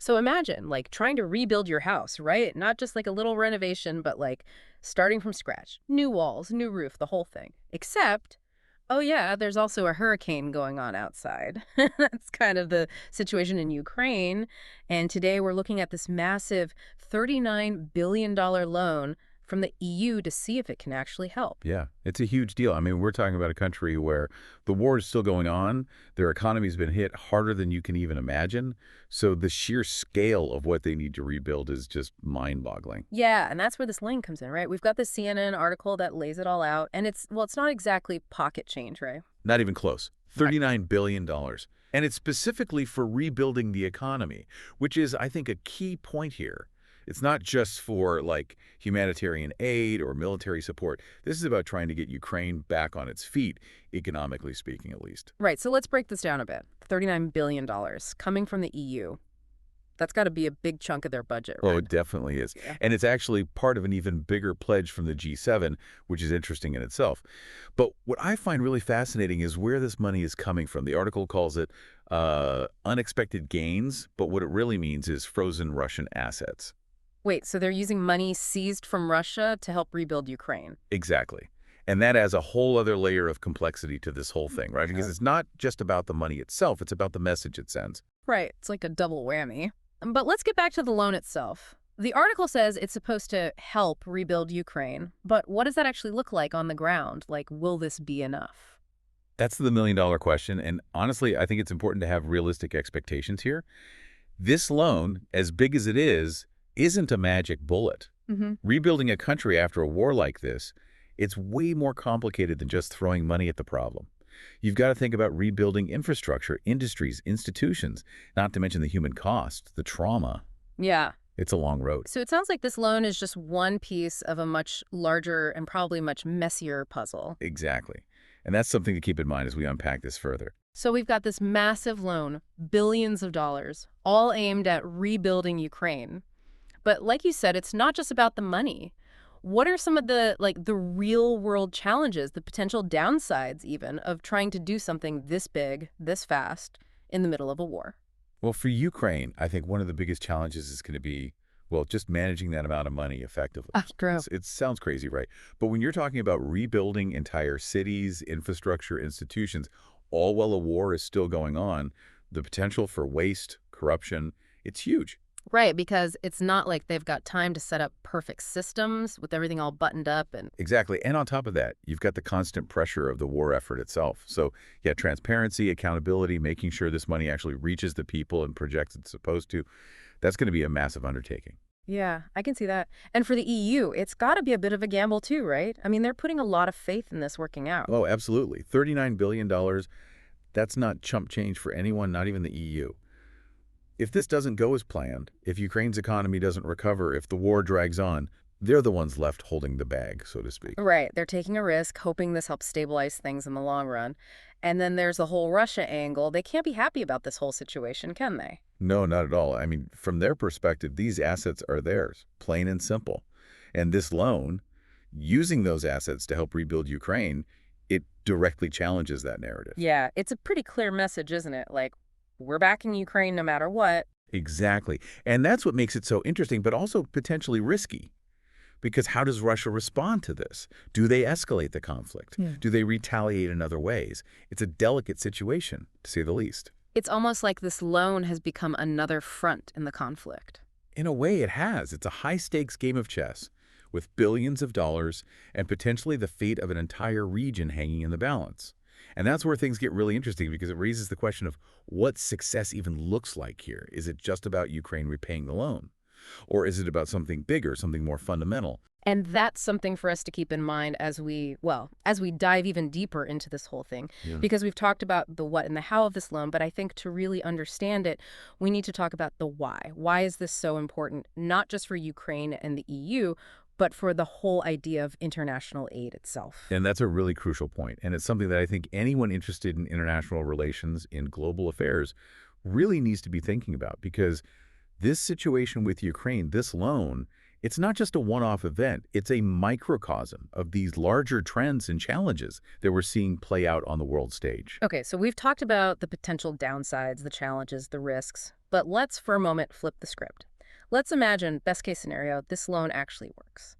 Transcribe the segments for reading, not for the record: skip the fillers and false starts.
So imagine, like, trying to rebuild your house, right? Not just like a little renovation, but like starting from scratch. New walls, new roof, the whole thing. Except, oh yeah, there's also a hurricane going on outside. That's kind of the situation in Ukraine. And today we're looking at this massive $39 billion loan from the EU to see if it can actually help. Yeah, it's a huge deal. I mean, we're talking about a country where the war is still going on. Their economy's been hit harder than you can even imagine. So the sheer scale of what they need to rebuild is just mind-boggling. Yeah, and that's where this lane comes in, right? We've got this CNN article that lays it all out, and well, it's not exactly pocket change, right? Not even close. Right. $39 billion. And it's specifically for rebuilding the economy, which is, I think, a key point here. It's not just for, like, humanitarian aid or military support. This is about trying to get Ukraine back on its feet, economically speaking, at least. Right, so let's break this down a bit. $39 billion coming from the EU. That's got to be a big chunk of their budget, Oh, right? it definitely is. Yeah. And it's actually part of an even bigger pledge from the G7, which is interesting in itself. But what I find really fascinating is where this money is coming from. The article calls it unexpected gains, but what it really means is frozen Russian assets. Wait, so they're using money seized from Russia to help rebuild Ukraine? Exactly. And that adds a whole other layer of complexity to this whole thing, right? Because it's not just about the money itself, it's about the message it sends. Right, it's like a double whammy. But let's get back to the loan itself. The article says it's supposed to help rebuild Ukraine, but what does that actually look like on the ground? Like, will this be enough? That's the million-dollar question, and honestly, I think it's important to have realistic expectations here. This loan, as big as it is, isn't a magic bullet. Mm-hmm. Rebuilding a country after a war like this, it's way more complicated than just throwing money at the problem. You've got to think about rebuilding infrastructure, industries, institutions, not to mention the human cost, the trauma. Yeah. It's a long road. So it sounds like this loan is just one piece of a much larger and probably much messier puzzle. Exactly. And that's something to keep in mind as we unpack this further. So we've got this massive loan, billions of dollars, all aimed at rebuilding Ukraine. But like you said, it's not just about the money. What are some of the real world challenges, the potential downsides even, of trying to do something this big, this fast, in the middle of a war? Well, for Ukraine, I think one of the biggest challenges is going to be, well, just managing that amount of money effectively. True. It sounds crazy, right? But when you're talking about rebuilding entire cities, infrastructure, institutions, all while a war is still going on, the potential for waste, corruption, it's huge. Right, because it's not like they've got time to set up perfect systems with everything all buttoned up and Exactly. And on top of that, you've got the constant pressure of the war effort itself. So, yeah, transparency, accountability, making sure this money actually reaches the people and projects it's supposed to, that's going to be a massive undertaking. yeah, I can see that. And for the EU, it's got to be a bit of a gamble too, right? I mean, they're putting a lot of faith in this working out. Oh, absolutely. $39 billion, that's not chump change for anyone, not even the EU. If this doesn't go as planned, if Ukraine's economy doesn't recover, if the war drags on, they're the ones left holding the bag, so to speak. Right, they're taking a risk, hoping this helps stabilize things in the long run. And then there's the whole Russia angle. They can't be happy about this whole situation, can they? No, not at all. I mean, from their perspective, these assets are theirs, plain and simple. And this loan, using those assets to help rebuild Ukraine, it directly challenges that narrative. Yeah, it's a pretty clear message, isn't it? Like, we're backing Ukraine no matter what. Exactly. And that's what makes it so interesting, but also potentially risky. Because how does Russia respond to this? Do they escalate the conflict? Yeah. Do they retaliate in other ways? It's a delicate situation, to say the least. It's almost like this loan has become another front in the conflict. In a way, it has. It's a high-stakes game of chess with billions of dollars and potentially the fate of an entire region hanging in the balance. And that's where things get really interesting because it raises the question of what success even looks like here. Is it just about Ukraine repaying the loan? Or is it about something bigger, something more fundamental? And that's something for us to keep in mind as we dive even deeper into this whole thing. Yeah. Because we've talked about the what and the how of this loan, but I think to really understand it, we need to talk about the why. Why is this so important, not just for Ukraine and the EU, but for the whole idea of international aid itself? And that's a really crucial point. And it's something that I think anyone interested in international relations, in global affairs, really needs to be thinking about because this situation with Ukraine, this loan, It's not just a one-off event, it's a microcosm of these larger trends and challenges that we're seeing play out on the world stage. Okay, so we've talked about the potential downsides, the challenges, the risks, but let's for a moment flip the script. Let's imagine, best case scenario, this loan actually works.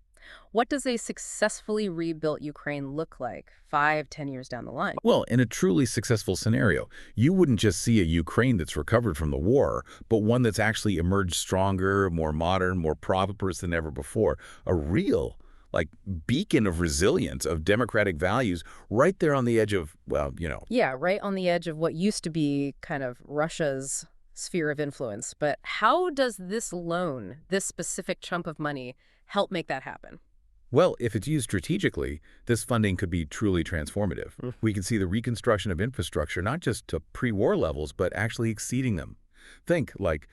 What does a successfully rebuilt Ukraine look like 5, 10 years down the line? Well, in a truly successful scenario, you wouldn't just see a Ukraine that's recovered from the war, but one that's actually emerged stronger, more modern, more prosperous than ever before. A real, like, beacon of resilience, of democratic values, right there on the edge of, well. Yeah, right on the edge of what used to be kind of Russia's sphere of influence. But how does this loan, this specific chunk of money, help make that happen? Well, if it's used strategically, this funding could be truly transformative. We can see the reconstruction of infrastructure not just to pre-war levels, but actually exceeding them. Think like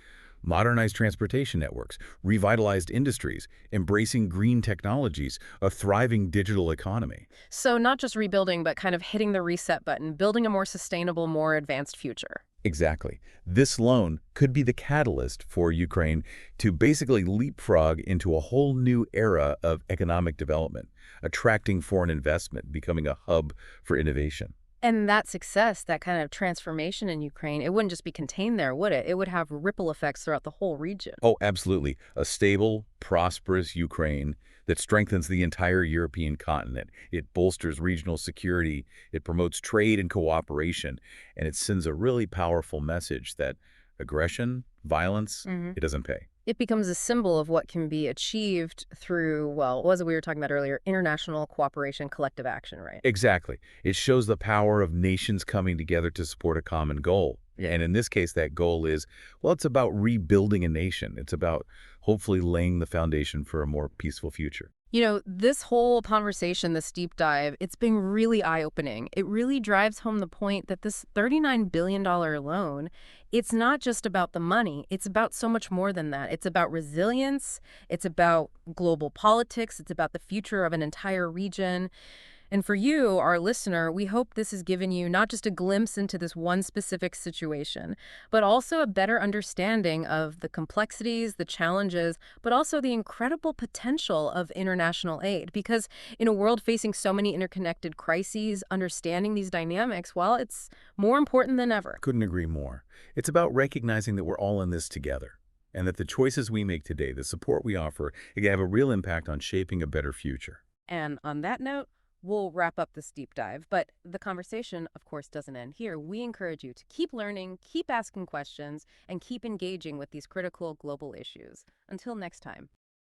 modernized transportation networks, revitalized industries, embracing green technologies, a thriving digital economy. So not just rebuilding, but kind of hitting the reset button, building a more sustainable, more advanced future. Exactly. This loan could be the catalyst for Ukraine to basically leapfrog into a whole new era of economic development, attracting foreign investment, becoming a hub for innovation. And that success, that kind of transformation in Ukraine, it wouldn't just be contained there, would it? It would have ripple effects throughout the whole region. Oh, absolutely. A stable, prosperous Ukraine that strengthens the entire European continent. It bolsters regional security, it promotes trade and cooperation, and it sends a really powerful message that aggression, violence, it doesn't pay. It becomes a symbol of what can be achieved through, well, what was it we were talking about earlier? International cooperation, collective action, right? Exactly. It shows the power of nations coming together to support a common goal. Yeah. And in this case, that goal is, well, it's about rebuilding a nation. It's about hopefully laying the foundation for a more peaceful future. You know, this whole conversation, this deep dive, it's been really eye-opening. It really drives home the point that this $39 billion loan, it's not just about the money. It's about so much more than that. It's about resilience. It's about global politics. It's about the future of an entire region. And for you, our listener, we hope this has given you not just a glimpse into this one specific situation, but also a better understanding of the complexities, the challenges, but also the incredible potential of international aid. Because in a world facing so many interconnected crises, understanding these dynamics, well, it's more important than ever. Couldn't agree more. It's about recognizing that we're all in this together and that the choices we make today, the support we offer, it can have a real impact on shaping a better future. And on that note, we'll wrap up this deep dive, but the conversation, of course, doesn't end here. We encourage you to keep learning, keep asking questions, and keep engaging with these critical global issues. Until next time.